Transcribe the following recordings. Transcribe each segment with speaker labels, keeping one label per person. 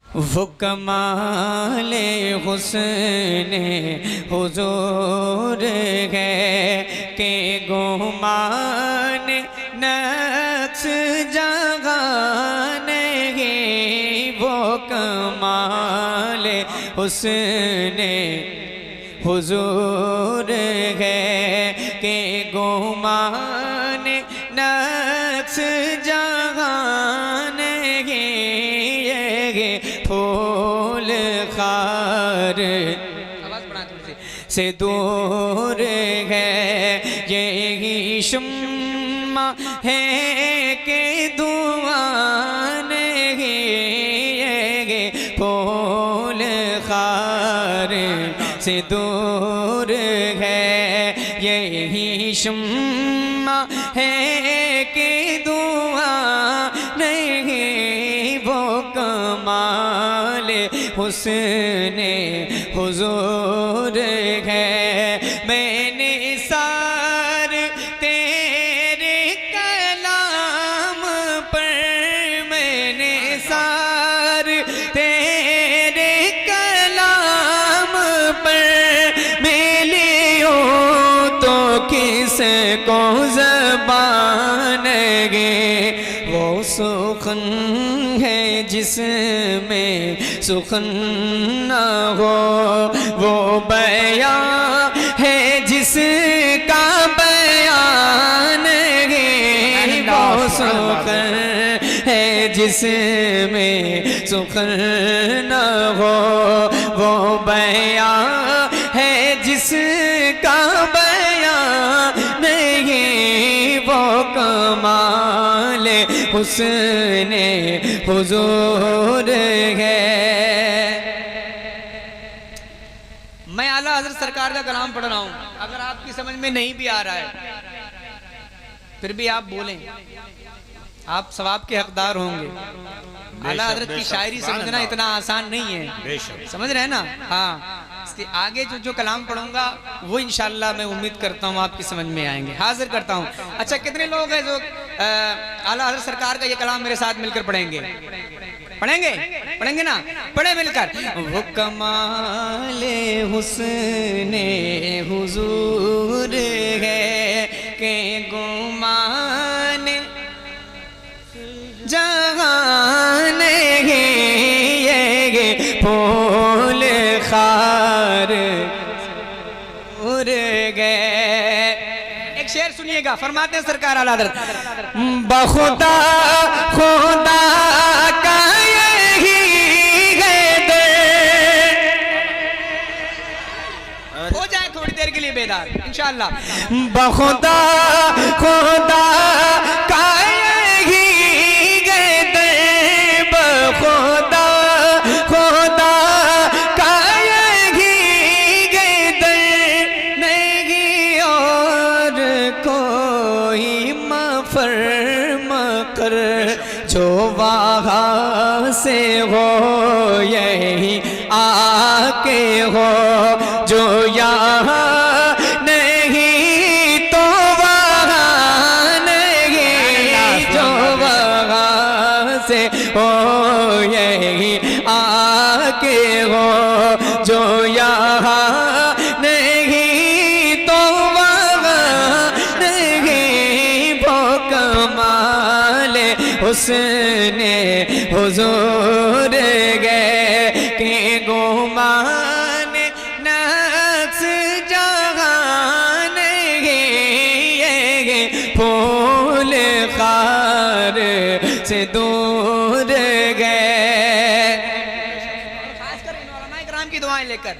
Speaker 1: वो कमाले हुस्ने हुजूर है के गुमान नक्श जगाने वो कमाले हुस्ने हुजूर है के गुमान नक्श जगाने फूल खार से दूर है यही शुम्मा है के दुआन है फूल खार से दूर है यही शुम्मा है के दुआ नहीं वो कमाल हुस्ने हुजूर है। मैंने सार तेरे कलाम पर मैंने सार तेरे कलाम पर मिलियो तो किसको ज़बान गे वो सुखन है जिसमें सुखन न हो वो बयां है जिसका बयान है वो सुखन है जिसमें सुखन न हो वो बयां है जिसका बयान नहीं वो कमाल हुस्ने हुजूर है। मैं आला हज़रत सरकार का कलाम पढ़ रहा हूं, अगर आपकी समझ में नहीं भी आ रहा है फिर भी आप बोलें, आप सवाब के हकदार होंगे। आला हज़रत की शायरी समझना इतना आसान नहीं है, समझ रहे हैं ना। हाँ, इसके आगे जो कलाम पढ़ूंगा वो इंशाल्लाह मैं उम्मीद करता हूँ आपकी समझ में आएंगे। हाजिर करता हूँ। अच्छा, कितने लोग हैं जो आला हज़रत सरकार का ये कलाम मेरे साथ मिलकर पढ़ेंगे? पढ़ेंगे? पढ़ेंगे ना? पढ़े मिलकर। वो कमाले हुस्ने हुजूर है के गुमान जहान ये फूल खार उड़ गए। एक शेर सुनिएगा, फरमाते हैं सरकार आला हज़रत, बखुदा खुदा का यही है दर। हो जाए थोड़ी देर के लिए बेदार इंशाअल्लाह। बखुदा खुदा का खुदा खुदा का यही गदर नहीं और कोई मफर मकर जो वहाँ से हो यही आके हो जो यहाँ नहीं तो वहाँ नहीं जो वहाँ से हो यही आके हो जो यहाँ नहीं तो वहाँ नहीं वो कमाल हुस्ने हुजूर गए के गुमान नक्श जहान ये फूल खार से दूर गए। खासकर उलमाए किराम की दुआएं लेकर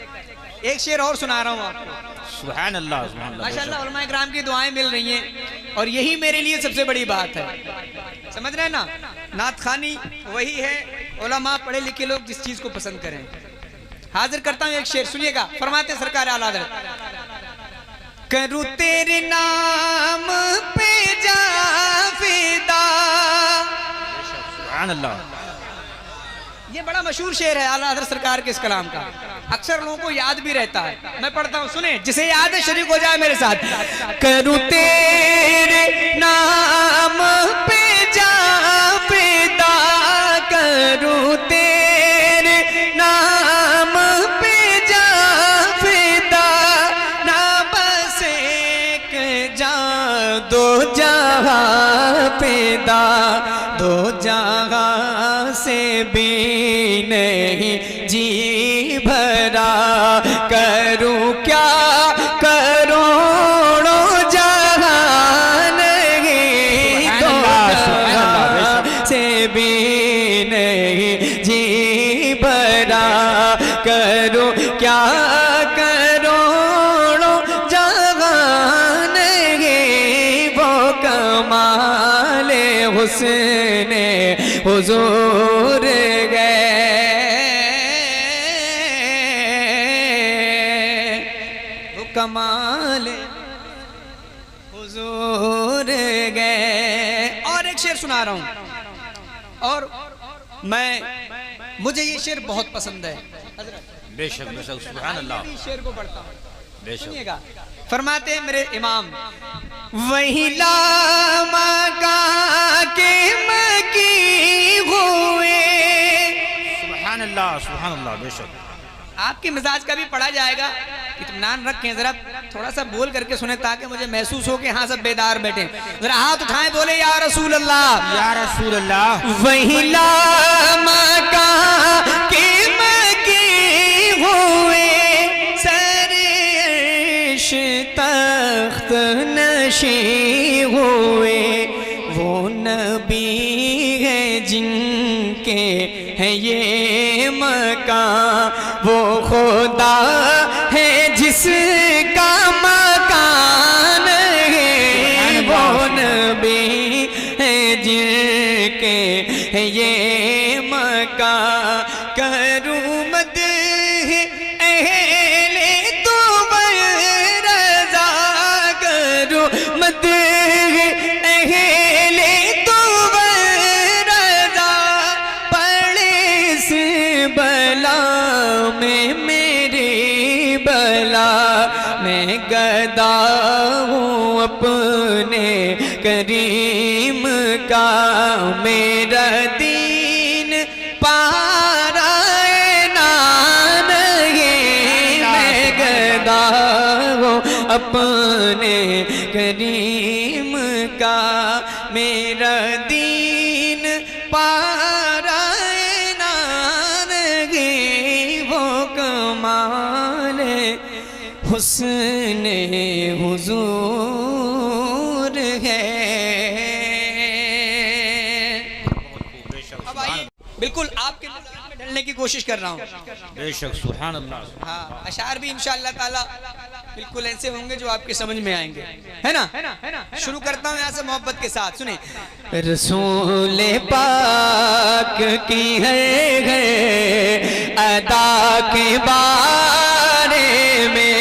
Speaker 1: एक शेर और सुना रहा हूँ आपको।
Speaker 2: सुभान अल्लाह
Speaker 1: माशाअल्लाह, उलमाए किराम की दुआएं मिल रही हैं और यही मेरे लिए सबसे बड़ी बात है। समझ रहे हैं ना? नात खानी वही है, उलमा पढ़े लिखे लोग जिस चीज को पसंद करें। हाजिर करता हूँ एक शेर, सुनिएगा। फरमाते सरकार आला हज़रत, करूँ तेरे नाम पे जा फिदा।
Speaker 2: सुभान अल्लाह।
Speaker 1: ये बड़ा मशहूर शेर है आला हज़रत सरकार के इस कलाम का, अक्सर लोगों को याद भी रहता है। मैं पढ़ता हूँ, सुने, जिसे याद है शरीक हो जाए मेरे साथ। करूँ तेरे नाम पे जा फिदा, करूँ तेरे नहीं जी भरा, करूं क्या करोड़ों जहान तो से भी नहीं जी भरा, करूं क्या करोड़ों जहान वो कमाले हुस्ने हुजूर गए, वो कमाले हुजूर गए। और एक शेर सुना रहा हूं, और मुझे ये शेर बहुत पसंद है हजरत।
Speaker 2: बेशक बेशक सुभान अल्लाह।
Speaker 1: इस शेर को पढ़ता हूं,
Speaker 2: बेशक।
Speaker 1: फरमाते हैं मेरे इमाम, वही लामका के मकी हुए।
Speaker 2: सुभान अल्लाह सुभान अल्लाह। बेशक
Speaker 1: आपके मिजाज का भी पढ़ा जाएगा, इत्मीनान रखें, जरा थोड़ा सा बोल करके सुने ताकि मुझे महसूस हो कि हाँ सब बेदार बैठे। जरा हाथ उठाएं, बोले या रसूल अल्लाह,
Speaker 2: या रसूल अल्लाह।
Speaker 1: वही लामका के मकी हुए, सरश तख्त नशी हुए, वो नबी है जिनके है ये मकान, वो खुदा है जिसका मकान है, वो नबी है जिनके है ये मकान, करूं मदह अहले तुबर रज़ा, करूं मदह अहले तुबर रज़ा, पड़े इस बला में मेरी बला, मैं गदा हूँ अपने करीम का, मेरा दीन पारा नान ये, मैं गदा हूँ अपने करीम का, मेरा दीन पारा नान ये, वो कमाल हुस्ने हुजूर है। अब आइए, बिल्कुल आपके मिजाज में ढलने की कोशिश कर रहा हूँ।
Speaker 2: बेशक सुभान अल्लाह।
Speaker 1: हाँ, अशार भी इंशाअल्लाह ताला बिल्कुल ऐसे होंगे जो आपके समझ में आएंगे, है ना? शुरू करता हूँ यहाँ से मोहब्बत के साथ, सुने। रसूल पाक की है अदा के बारे में,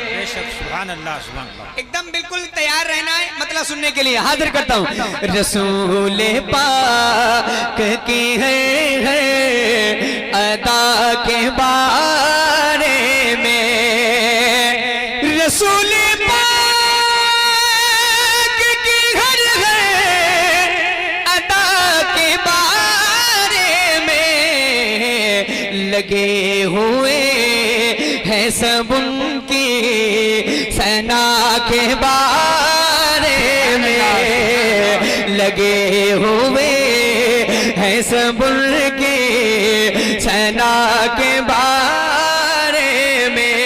Speaker 2: बेशक सुभान अल्लाह सुभान अल्लाह।
Speaker 1: एकदम बिल्कुल तैयार रहना है मतलब सुनने के लिए। हाजिर करता हूँ। रसूल पाक की है अदा के बारे में, रसूल पाक की हर है अदा के बारे में, लगे हुए हैं सब उनकी सना के बारे में, लगे हुए हैं सब उनकी सना के बारे में।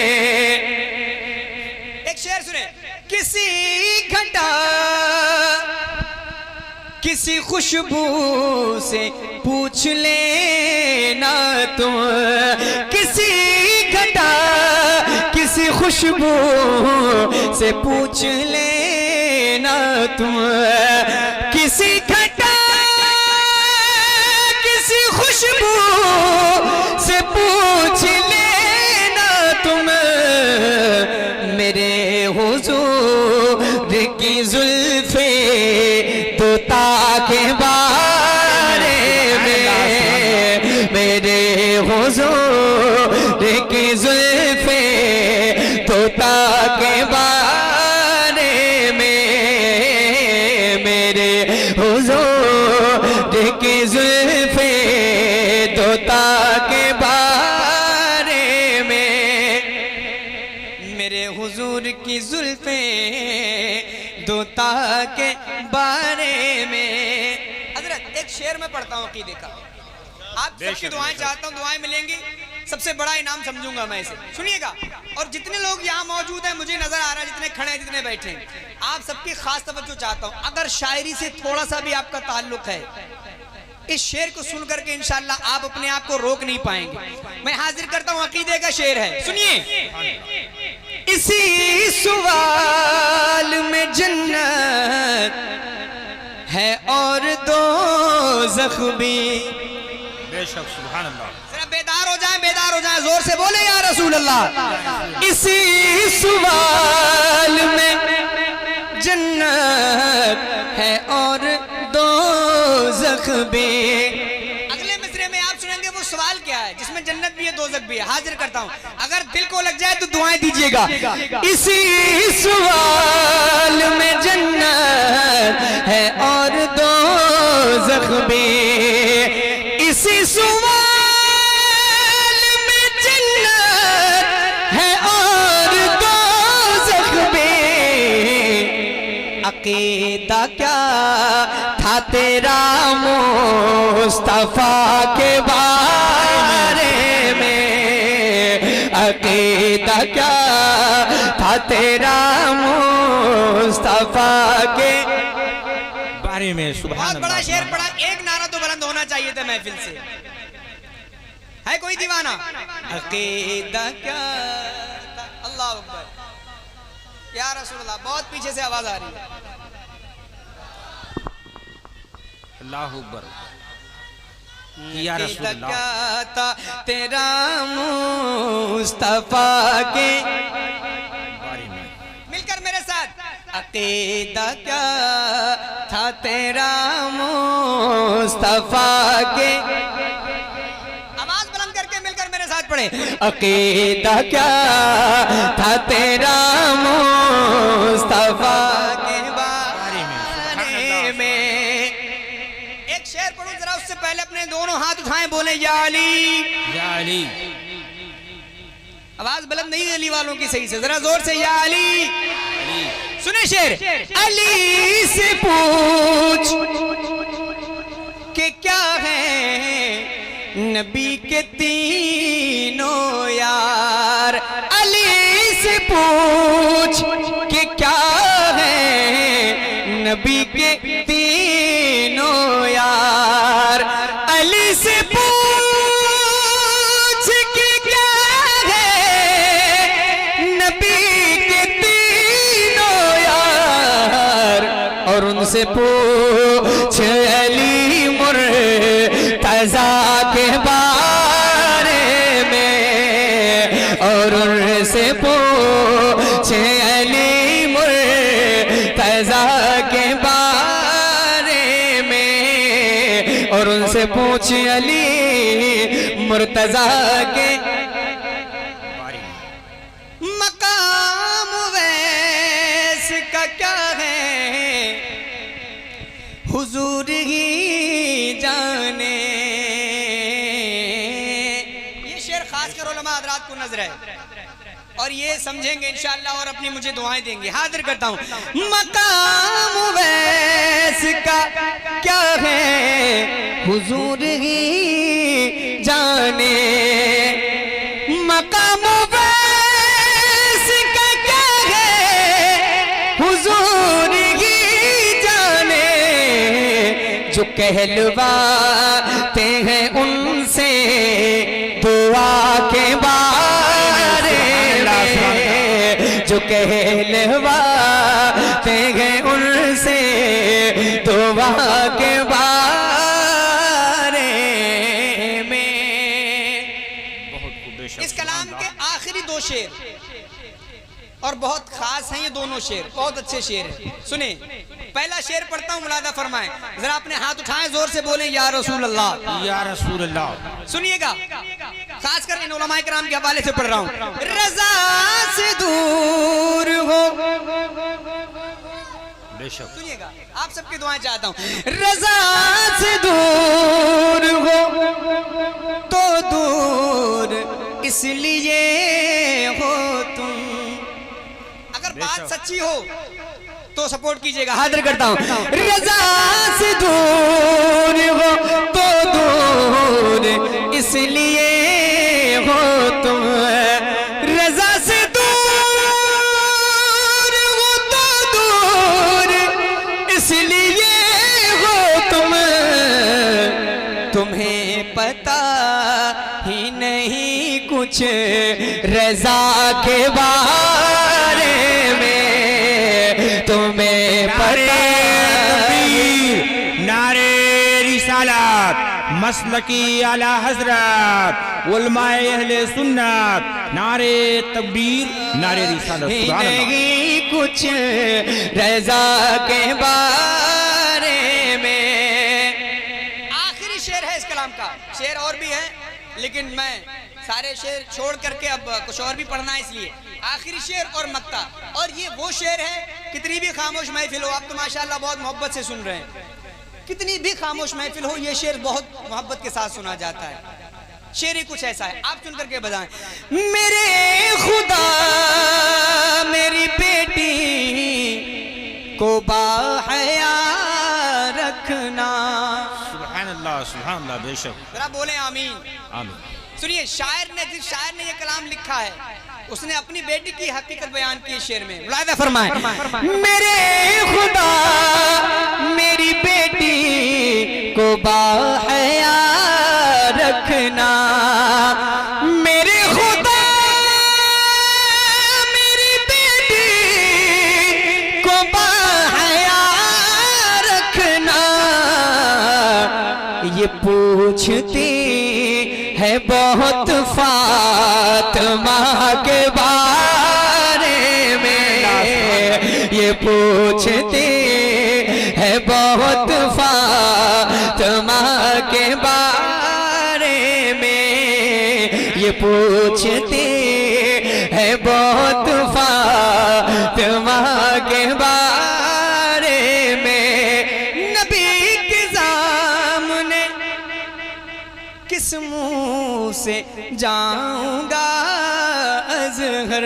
Speaker 1: एक शेर सुने। किसी घटा किसी खुशबू से पूछ लेना तुम, किसी घटा किसी खुशबू से पूछ लेना तुम, किसी घटा किसी खुशबू से पूछ लेना तुम, मेरे हुजूर की जुल्फे तोता के बारे में, मेरे हुजूर की जुल्फे तोता के बारे में, मेरे हुजूर की जुल्फे तोता के बारे में, मेरे हुजूर की जुल्फे तोता के बारे में। हजरत एक शेर में पढ़ता हूँ अकीदे का। आप सबकी दुआएं चाहता हूँ, दुआएं मिलेंगी, सबसे बड़ा इनाम समझूंगा मैं इसे। सुनिएगा, और जितने लोग यहाँ मौजूद हैं, मुझे नजर आ रहा है, जितने खड़े हैं, जितने बैठे हैं, आप सबकी खास तवज्जो चाहता हूँ। अगर शायरी से थोड़ा सा भी आपका ताल्लुक है, इस शेर को सुन करके इंशाअल्लाह आप अपने आप को रोक नहीं पाएंगे। मैं हाजिर करता हूँ, अकीदे का शेर है, सुनिए। इसी सवाल में जन्नत है और दोज़ख भी।
Speaker 2: बेशक सुभान अल्लाह।
Speaker 1: जरा बेदार हो जाए, जोर से बोले या रसूल अल्लाह। इसी सवाल में जन्नत है और दोज़ख भी। अगले मिसरे में आप सुनेंगे वो सवाल क्या है जिसमें जन्नत भी है, दोज़ख भी है। हाजिर करता हूँ, अगर दिल को लग जाए तो दुआएं दीजिएगा। इसी सवाल में जन्नत है और दोज़ख भी। इसी सवाल में जन्नत है और दोज़ख भी। अकीदा क्या था तेरा मुस्तफा के बारे में, अकीदा क्या था तेरा मुस्तफा के
Speaker 2: बारे में। सुभान
Speaker 1: बहुत
Speaker 2: अल्लाह।
Speaker 1: बड़ा शेर पड़ा, एक नारा तो बुलंद होना चाहिए था महफिल से। है कोई दीवाना? अकीदा क्या था, अल्लाह अकबर या रसूल अल्लाह। बहुत पीछे से आवाज आ रही है।
Speaker 2: अल्लाह अकबर या रसूल अल्लाह।
Speaker 1: क्या था तेरा मुस्तफा के
Speaker 2: बारे में।
Speaker 1: मिलकर मेरे साथ। अकीदा क्या था तेरा मुस्तफा के, आवाज बुलंद करके मिलकर मेरे साथ पढ़े। अकीदा क्या था तेरा मुस्तफा के बारे में। एक शेर पढ़ूं जरा, उससे पहले अपने दोनों हाथ उठाएं, बोले या अली।
Speaker 2: या अली।
Speaker 1: आवाज बुलंद नहीं अली वालों की सही से, जरा जोर से या अली। सुने शेर। अली से पूछ के क्या है नबी के तीनों यार। अली से पूछ के क्या है नबी के तीनों यार। अली से पूछ के क्या है नबी के तीनों यार। और उनसे पूछ अली मुर्तज़ा के बारे में। और उनसे पूछ अली मुर्तज़ा के बारे में। और उनसे पूछ अली मुर्तज़ा के
Speaker 2: बारे में।
Speaker 1: मकाम वैस का क्या है हुजूर ही जाने। ये शेर खास कर उलमा हज़रात को नजर है और ये समझेंगे इंशाअल्लाह और अपनी मुझे दुआएं देंगे। हाजिर करता हूँ। मकाम वैस का क्या है हुजूर ही जाने। मकाम वैस का क्या है हुजूर ही जाने। जो कहलवाते हैं उनसे दुआ के बारे में। जो कहलवाते हैं उनसे दुआ के बारे में।
Speaker 2: बहुत खूब। बेशक
Speaker 1: इस कलाम के आखिरी दो शेर और बहुत खास हैं ये दोनों शेर, बहुत अच्छे शेर हैं। सुने, पहला शेर पढ़ता हूँ, मुलादा फरमाएं। जरा अपने हाथ उठाएं, जोर से बोलें या रसूल अल्लाह।
Speaker 2: या रसूल अल्लाह।
Speaker 1: सुनिएगा, खासकर इन उलमाए किराम के हवाले से पढ़ रहा हूँ। रज़ा से दूर हो।
Speaker 2: बेशक।
Speaker 1: सुनिएगा, आप सबकी दुआएं चाहता हूँ। रज़ा से दूर हो तो दूर इसलिए हो तुम। अगर बात सच्ची हो तो सपोर्ट कीजिएगा। हाजिर करता हूँ। रज़ा से दूर हो तो दूर इसलिए हो तुम रजा से दूर, हो तो दूर इसलिए हो तुम, तुम्हें पता ही नहीं कुछ रजा के बारे में, तुम्हें पता
Speaker 2: नारे रिसालत, मसलकी आला हजरत, उलमाए अहले सुन्नत, नारे तकबीर, नारे रिसालत।
Speaker 1: नहीं कुछ रजा के बारे में। आखिरी शेर है इस कलाम का, शेर और भी है लेकिन मैं सारे शेर छोड़ करके अब कुछ और भी पढ़ना है, इसलिए आखिरी शेर और मक्ता। और ये वो शेर है, कितनी भी खामोश महफिल हो, आप तो माशाल्लाह बहुत मोहब्बत से सुन रहे हैं, कितनी भी खामोश महफिल हो ये शेर बहुत मोहब्बत के साथ सुना जाता है। शेर ही कुछ ऐसा है, आप सुन करके बताएं। मेरे खुदा मेरी बेटी को बाहया रखना।
Speaker 2: सुभान अल्लाह, सुभान अल्लाह, बेशक।
Speaker 1: जरा बोले आमीन।
Speaker 2: आमीन।
Speaker 1: सुनिए, शायर ने, जिस शायर ने ये कलाम लिखा है उसने अपनी बेटी की हकीकत बयान की शेर में। मुलाहिदा फरमाएं। मेरे खुदा मेरी बेटी को बाहया रखना, मेरे खुदा मेरी बेटी को बाहया रखना, ये पूछती है बहुत फातिमा के बारे में, ये पूछती है बहुत फातिमा के बारे में, ये पूछती है बहुत फातिमा के बारे में। नबी के सामने किस मुंह से जाऊंगा अज़हर,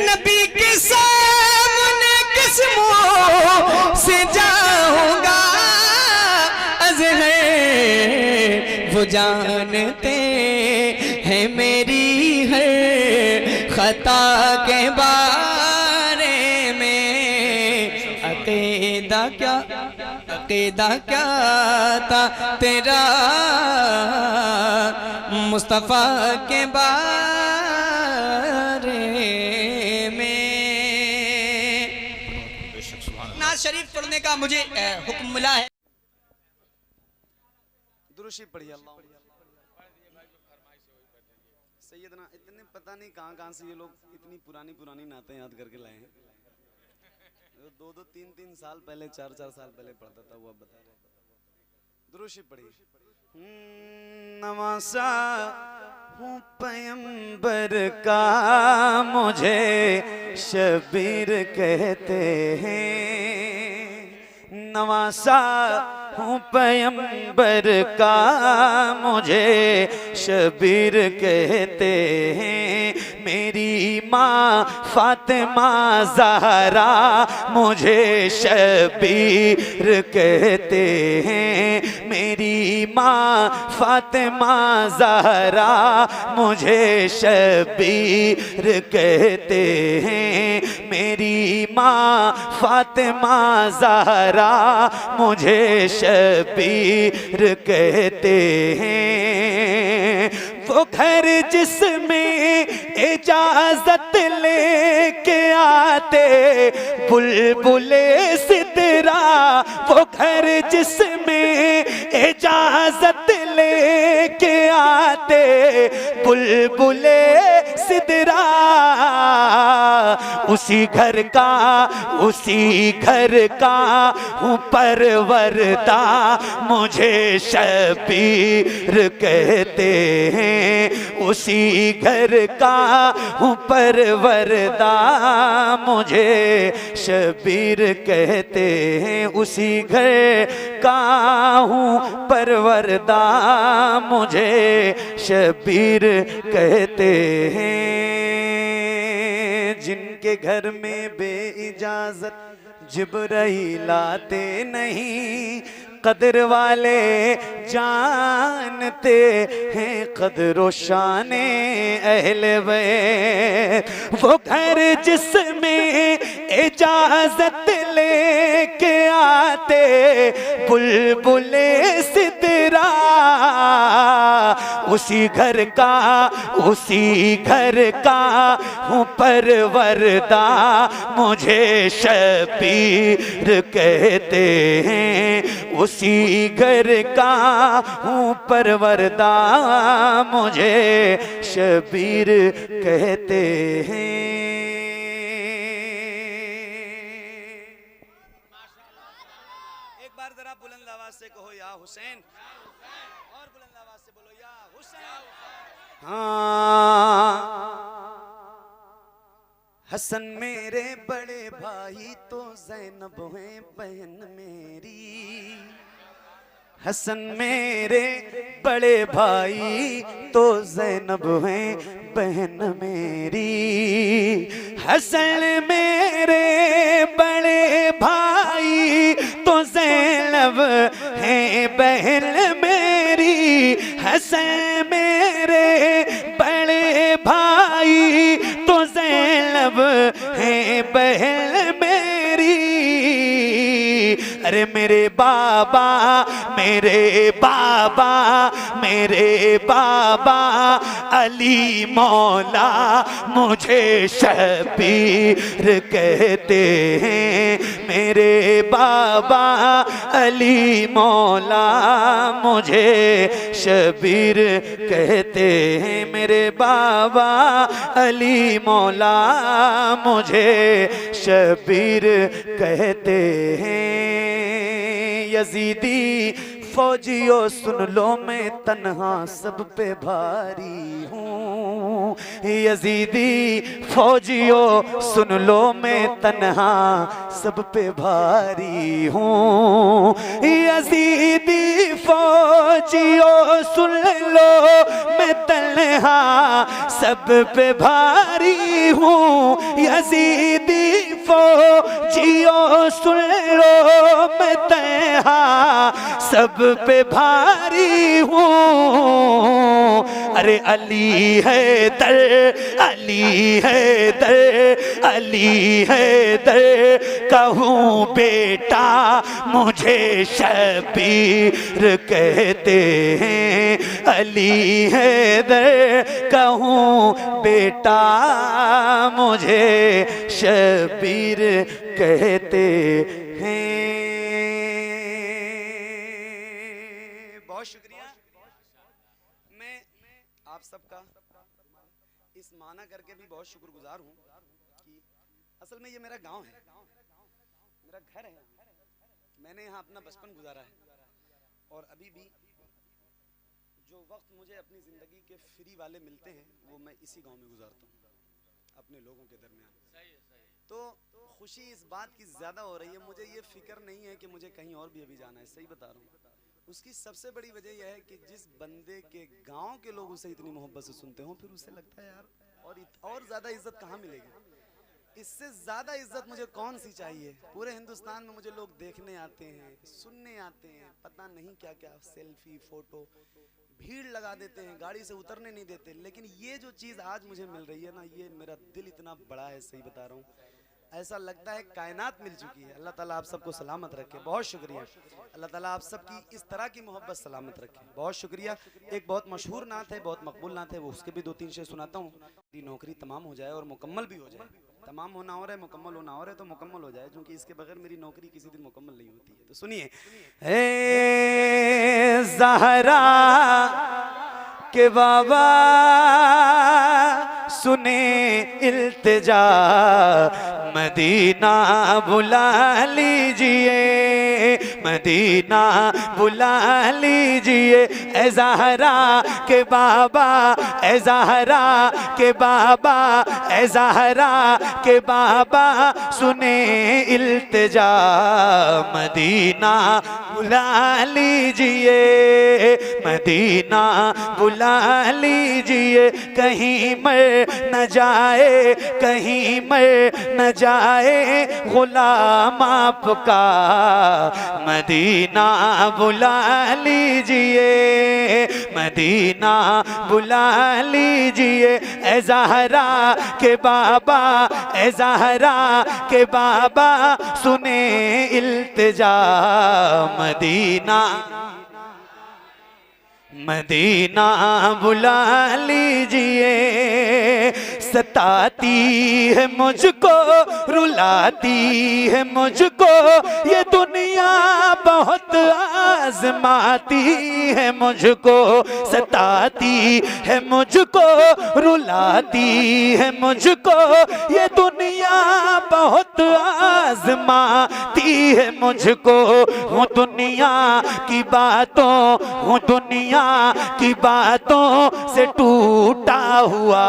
Speaker 1: नबी के सामने किस मुंह से जाऊंगा अज़हर, वो जानते हैं मेरी हर खता के बारे में। अकीदा क्या था तेरा मुस्तफ़ा के बारे में। नाज़ शरीफ पढ़ने का मुझे हुक्म मिला है।
Speaker 3: दुरूशी पढ़िए अल्लाह। सैयदना इतने पता नहीं कहाँ से ये लोग इतनी पुरानी नातें याद करके लाए हैं। 2-2, 3-3 साल पहले, 4-4 साल पहले पढ़ता था, वो अब बता रहे। दुरूशी पढ़िए। नवासा हूँ पैगंबर का, मुझे शबीर कहते हैं। नवासा हूँ पैगंबर का, मुझे शबीर कहते हैं। मेरी माँ फातिमा ज़हरा मुझे शबीर कहते हैं। मेरी माँ फातिमा ज़हरा मुझे शबीर कहते हैं। मेरी माँ फातिमा ज़हरा मुझे शबीर कहते हैं। वो घर जिसमें इजाजत लेके आते बुलबुले सिदरा, वो घर जिसमें इजाजत लेके आते बुलबुले सिदरा, उसी घर का हूँ परवरदा, मुझे शबीर कहते हैं। उसी घर का हूँ परवरदा, मुझे शबीर कहते हैं। उसी घर का हूँ परवरदा, मुझे शबीर कहते हैं। जिनके घर में बेइजाजत जिब्राइल आते नहीं, कदर वाले जानते हैं कदर शाने अहले बैत। वो घर जिसमें इजाजत लेके आते बुलबुले सिदरा, उसी घर का हूँ परवरदा, मुझे शबीर कहते हैं। उसी घर का हूँ परवरदा, मुझे शबीर कहते हैं। एक बार जरा बुलंद आवाज से कहो या हुसैन, और बुलंद आवाज से बोलो या हुसैन। हाँ, हसन मेरे बड़े भाई तो ज़ैनब है बहन मेरी। हसन मेरे बड़े भाई तो ज़ैनब है बहन मेरी। हसन मेरे बड़े भाई तो ज़ैनब है बहन मेरी। हसन मेरे बड़े भाई तो ज़ैनब है बहन मेरी। अरे मेरे बाबा अली मौला मुझे शबीर कहते हैं। मेरे बाबा अली मौला मुझे शबीर कहते हैं। मेरे बाबा अली मौला मुझे शबीर कहते हैं। यजीदी फौजियों सुन लो मैं तन्हा सब पे भारी हूँ। यजीदी फौजियों सुन लो मैं तन्हा सब पे भारी हूँ। यजीदी फौजियों सुन लो मैं तन्हा सब पे भारी हूँ। यजीदी फौजियों सुन लो मैं तन्हा सब पे भारी हूँ। अरे अली हैदर अली हैदर अली हैदर कहूँ बेटा मुझे शबीर कहते हैं। अली हैदर कहूँ बेटा मुझे शबीर कहते हैं। बहुत शुक्रिया। मैं आप सबका इस माना करके भी बहुत शुक्रगुजार हूँ कि असल में ये मेरा गांव है, मेरा घर है। मैंने यहाँ अपना बचपन गुजारा है और अभी भी जो वक्त मुझे अपनी ज़िंदगी के फ्री वाले मिलते हैं वो मैं इसी गांव में गुजारता हूँ अपने लोगों के दरमियान। तो खुशी इस बात की ज़्यादा हो रही है, मुझे ये फिक्र नहीं है कि मुझे कहीं और भी अभी जाना है। सही बता रहा हूँ। उसकी सबसे बड़ी वजह यह है कि जिस बंदे के गांव के लोग उसे इतनी मोहब्बत से सुनते हो फिर उसे लगता है यार और ज़्यादा इज्जत कहाँ मिलेगी। इससे ज़्यादा इज्जत मुझे कौन सी चाहिए। पूरे हिंदुस्तान में मुझे लोग देखने आते हैं, सुनने आते हैं, पता नहीं क्या क्या सेल्फी फ़ोटो भीड़ लगा देते हैं, गाड़ी से उतरने नहीं देते। लेकिन ये जो चीज़ आज मुझे मिल रही है ना, ये मेरा दिल इतना बड़ा है, सही बता रहा हूँ। ऐसा लगता है कायनात मिल चुकी है। अल्लाह ताला आप सबको सलामत रखे। बहुत शुक्रिया। अल्लाह ताला आप सबकी इस तरह की मोहब्बत सलामत रखे। बहुत शुक्रिया। एक बहुत मशहूर नात है, बहुत मकबूल नात है, वो उसके भी 2-3 शेर सुनाता हूँ। मेरी नौकरी तमाम हो जाए और मुकम्मल भी हो जाए। तमाम होना और है, मुकम्मल होना और है, तो मुकम्मल हो जाए, क्योंकि इसके बगैर मेरी नौकरी किसी दिन मुकम्मल नहीं होती है। तो सुनिए। हे ज़हरा के बाबा सुने इल्तिजा, मदीना बुला लीजिए, मदीना बुला लीजिए। ए ज़हरा के बाबा, ए ज़हरा के बाबा, ए ज़हरा के बाबा सुने इल्तिजा, मदीना बुला लीजिए, मदीना बुला लीजिए। कहीं मर न जाए, कहीं मर न जाए गुलाम आपका,
Speaker 4: मदीना बुला लीजिए, मदीना बुला लीजिए। ए ज़हरा के बाबा, ए ज़हरा के बाबा सुने इल्तिजा। मदीना मदीना बुला लीजिए। सताती है मुझको, रुलाती है मुझको ये दुनिया, बहुत आजमाती है मुझको। सताती है मुझको, रुलाती है मुझको ये दुनिया, बहुत आजमाती है मुझको। हूँ दुनिया की बातों, हूँ दुनिया की बातों से टूटा हुआ।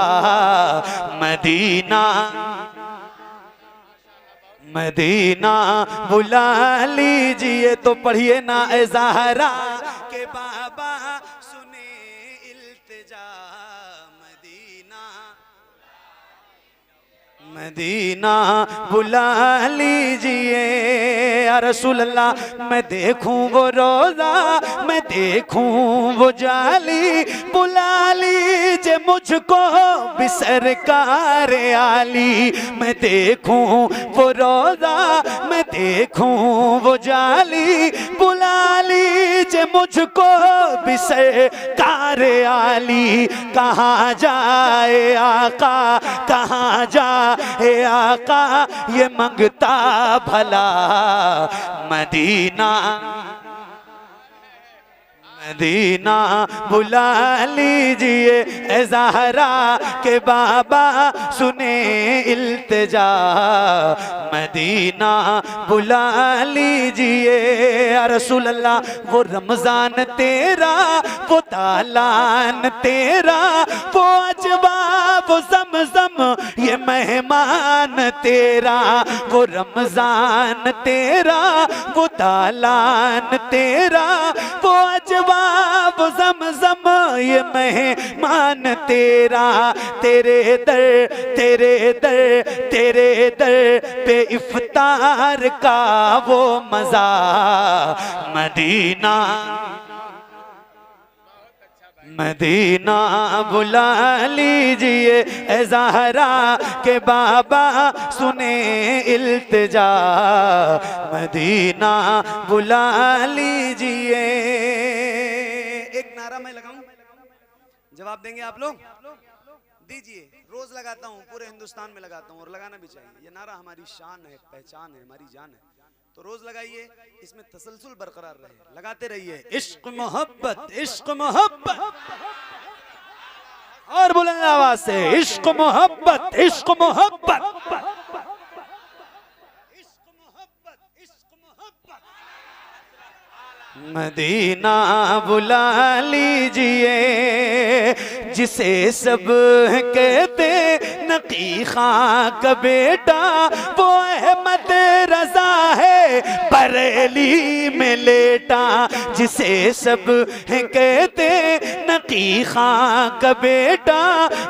Speaker 4: मदीना मदीना बुला लीजिए। तो पढ़िए ना ए ज़हरा के बाबा सुने इल्तिजा। मदीना मदीना बुला लीजिए। या रसूल अल्लाह मैं देखूं वो रोज़ा, मैं देखूं वो जाली, बुला लीजिए मुझको भी सरकार आली। मैं देखूं वो रोज़ा, मैं देखूं वो जाली, बुला लीजिए मुझको भी सरकार आली। कहाँ जाए आका, कहाँ जाए आका ये मंगता भला। मदीना मदीना बुला लीजिए। ए ज़हरा के बाबा सुने इल्तिजा। मदीना बुला लीजिए। या रसूल अल्लाह वो रमज़ान तेरा, वो तालान तेरा, वो अजवा वो ज़मज़म ये मेहमान तेरा। वो रमज़ान तेरा, वो तालान तेरा, वो अजवा वो ज़मज़म ये मेहमान तेरा। तेरे दर तेरे दर तेरे दर पे इफ्तार का वो मज़ा। मदीना मदीना बुला लीजिए। ए ज़हरा के बाबा सुने इल्तिजा। मदीना बुला लीजिए।
Speaker 3: एक नारा मैं लगाऊं, जवाब देंगे आप लोग? दीजिए। रोज लगाता हूँ, पूरे हिंदुस्तान में लगाता हूँ और लगाना भी चाहिए। ये नारा हमारी शान है, पहचान है, हमारी जान है। तो रोज लगाइए, इसमें तसलसल बरकरार रहे, लगाते रहिए। इश्क मोहब्बत, इश्क मोहब्बत, और बुलंद आवाज से इश्क मोहब्बत, इश्क मोहब्बत, इश्क मोहब्बत, इश्क मोहब्बत। मदीना बुला लीजिए। जिसे सब कहते नकी खां का बेटा, वो अहमद रजा है बरेली में लेटा। जिसे सब कहते नकी खां का बेटा,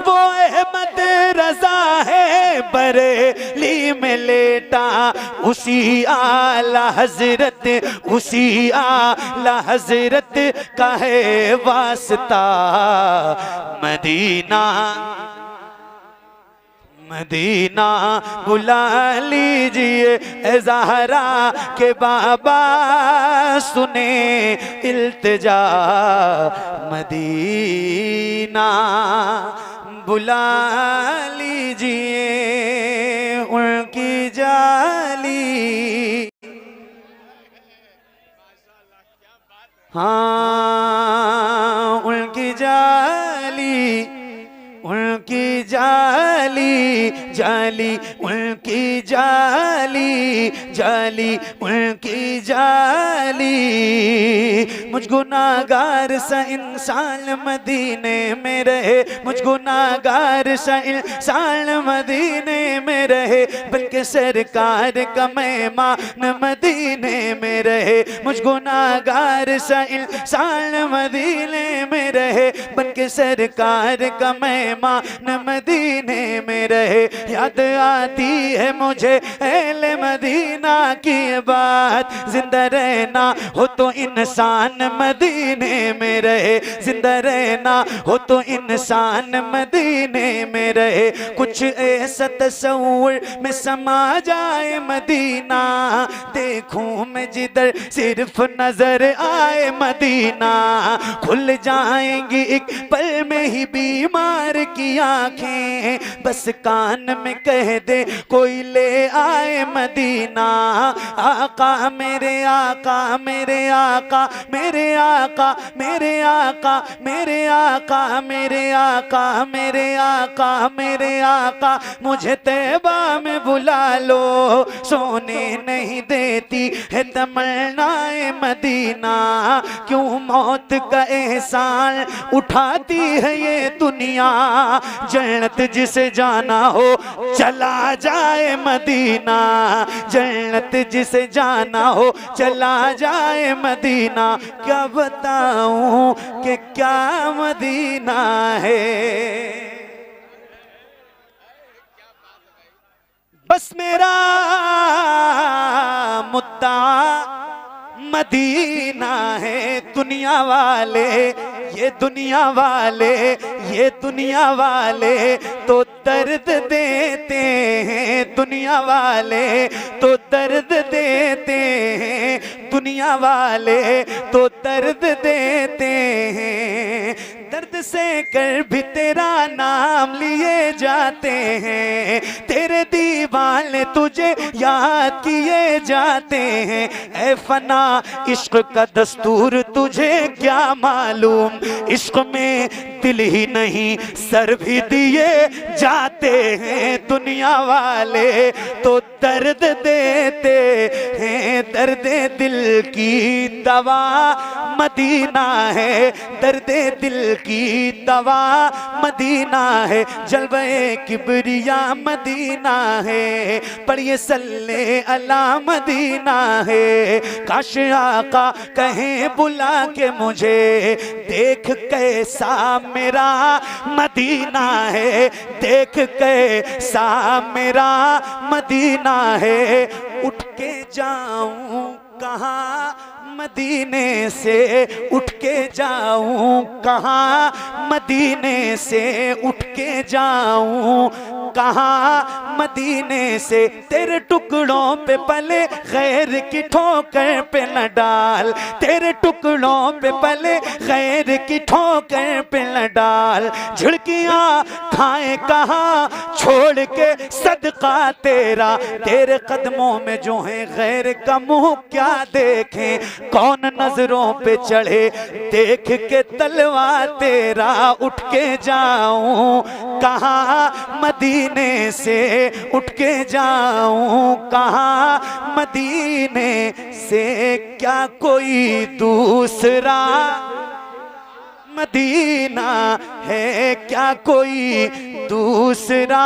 Speaker 3: वो अहमद रजा है बरेली में लेटा। उसी आला हजरत, उसी आला हजरत का है वास्ता। मदीना मदीना बुला लीजिए। ए ज़हरा के बाबा सुने इल्तिजा। मदीना बुला लीजिए। उनकी जाली, हाँ उनकी जाली, उनकी जाली जाली, उनकी जाली जाली, उनकी जाली। मुझ गुनाहगार सा इंसान मदीने में रहे, मुझ गुनाहगार सा इंसान मदीने में रहे, बल्कि सरकार का मेहमान मदीने में रहे। मुझ गुनाहगार सा इंसान मदीने में रहे, बल्कि सरकार का मेहमान मदीने में रहे।
Speaker 4: याद आती है मुझे अहले मदीना की बात। जिंदा रहना हो तो इंसान मदीने में रहे, जिंदा रहना हो तो इंसान मदीने में रहे। कुछ ऐसा तस्वुर में समा जाए मदीना, देखूं मैं जिधर सिर्फ नजर आए मदीना। खुल जाएंगी एक पल में ही बीमार की आंखें, बस कान में कह दे कोई ले आए मदीना। आका मेरे आका मेरे आका मेरे आका मेरे आका मेरे आका मेरे आका मेरे आका मेरे आका, मुझे तैबा में बुला लो। सोने नहीं देती है तमन्नाए मदीना, क्यों मौत का एहसान उठाती है ये दुनिया। जन्नत जिसे जाना हो चला जाए मदीना, जन्नत जिसे जाना हो चला जाए मदीना। क्या बताऊं कि क्या मदीना है। बस मेरा मुद्दा मदीना है। दुनिया वाले ये दुनिया वाले ये दुनिया वाले तो दर्द देते हैं, दुनिया वाले तो दर्द देते हैं, दुनिया वाले तो दर्द देते हैं। दर्द से कर भी तेरा नाम लिए जाते हैं, तेरे दीवाने तुझे याद किए जाते हैं। ऐ फना इश्क का दस्तूर तुझे क्या मालूम, इश्क में दिल ही नहीं सर भी दिए जाते हैं। दुनिया वाले तो दर्द देते हैं, दर्द दिल की दवा मदीना है, दर्द दिल की दवा मदीना है। जलवे किबरिया मदीना है, पर ये सल्ले अला मदीना है। काश आका कहें बुला के मुझे, देख कैसा मेरा मदीना है, देख कैसा मेरा मदीना है। उठ के जाऊं कहाँ मदीने से, उठ के जाऊं कहाँ मदीने से, उठ के जाऊं कहाँ मदीने से। तेरे टुकड़ों पे पले गैर की ठोकर पे न डाल, तेरे टुकड़ों पे पले गैर की ठोकर पे न डाल। झिड़कियाँ खाए कहाँ छोड़ के सदका तेरा, तेरे कदमों में जो है गैर का मुँह क्या देखें। कौन नजरों पे चढ़े देख के तलवा तेरा। उठ के जाऊं कहाँ मदीने से, उठ के जाऊं कहाँ मदीने से। क्या कोई दूसरा मदीना है, क्या कोई दूसरा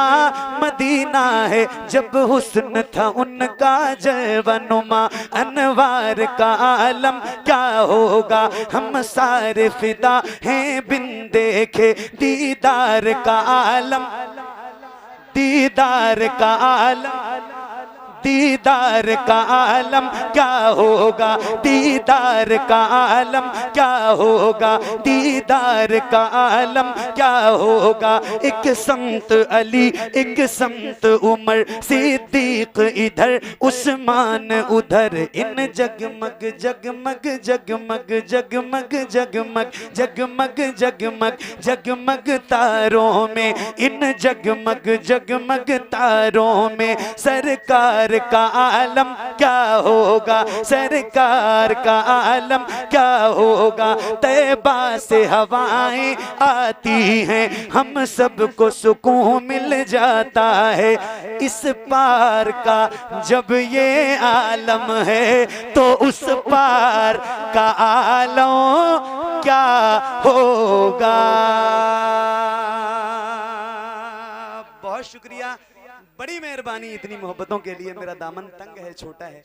Speaker 4: मदीना है। जब हुस्न था उनका जलवनुमा अनवार का आलम क्या होगा। हम सारे फिदा हैं बिन देखे दीदार का आलम, दीदार का आलम, दीदार का आलम क्या होगा, दीदार का आलम क्या होगा, दीदार का आलम क्या होगा। एक संत अली एक संत उमर, सिद्दीक इधर उस्मान उधर। इन जगमग जगमग जगमग जगमग जगमग जगमग जगमग जगमग तारों में, इन जगमग जगमग तारों में सरकार का आलम क्या होगा, सरकार का आलम क्या होगा। तैबा से हवाएं आती हैं, हम सबको सुकून मिल जाता है। इस पार का जब ये आलम है तो उस पार का आलम क्या होगा। बहुत शुक्रिया, बड़ी मेहरबानी इतनी मोहब्बतों के लिए। मेरा दामन तंग है, छोटा है,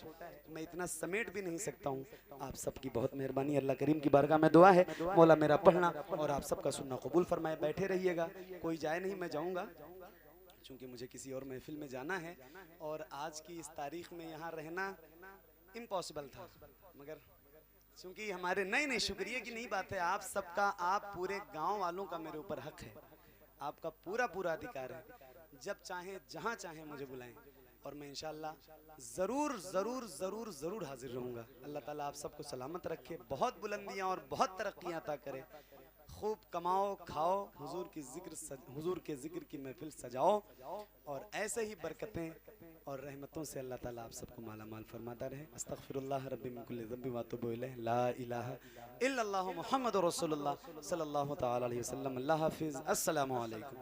Speaker 4: मैं इतना समेट भी नहीं सकता हूँ। आप सबकी बहुत मेहरबानी। अल्लाह करीम की बारगाह में दुआ है मौला मेरा पढ़ना और आप सबका सुनना कबूल फरमाए। बैठे रहिएगा, कोई जाए नहीं, मैं जाऊँगा।
Speaker 3: चूँकि मुझे किसी और महफिल में जाना है और आज की इस तारीख में यहाँ रहना इम्पॉसिबल था, मगर चूँकि हमारे नहीं शुक्रिया की नहीं बात है, आप सबका, आप पूरे गांव वालों का मेरे ऊपर हक है, आपका पूरा अधिकार है, जब चाहें जहाँ चाहें मुझे बुलाएं और मैं इंशाअल्लाह ज़रूर हाजिर रहूँगा। अल्लाह ताला आप सबको सलामत रखे, बहुत बुलंदियाँ और बहुत तरक्कियाँ अता करे, खूब कमाओ खाओ, हुजूर के ज़िक्र की महफिल सजाओ और ऐसे ही बरकतें और रहमतों से अल्लाह ताला आप सबको माला माल फरमाता रहे। अस्तगफिरुल्लाह रब्बी मिन कुल्लि ज़ंबि व अतूबु इलैह, ला इलाहा इल्लल्लाहु मुहम्मदुर रसूलुल्लाह सल्लल्लाहु तआला अलैहि वसल्लम। अल्लाह हाफिज़, अस्सलामु अलैकुम।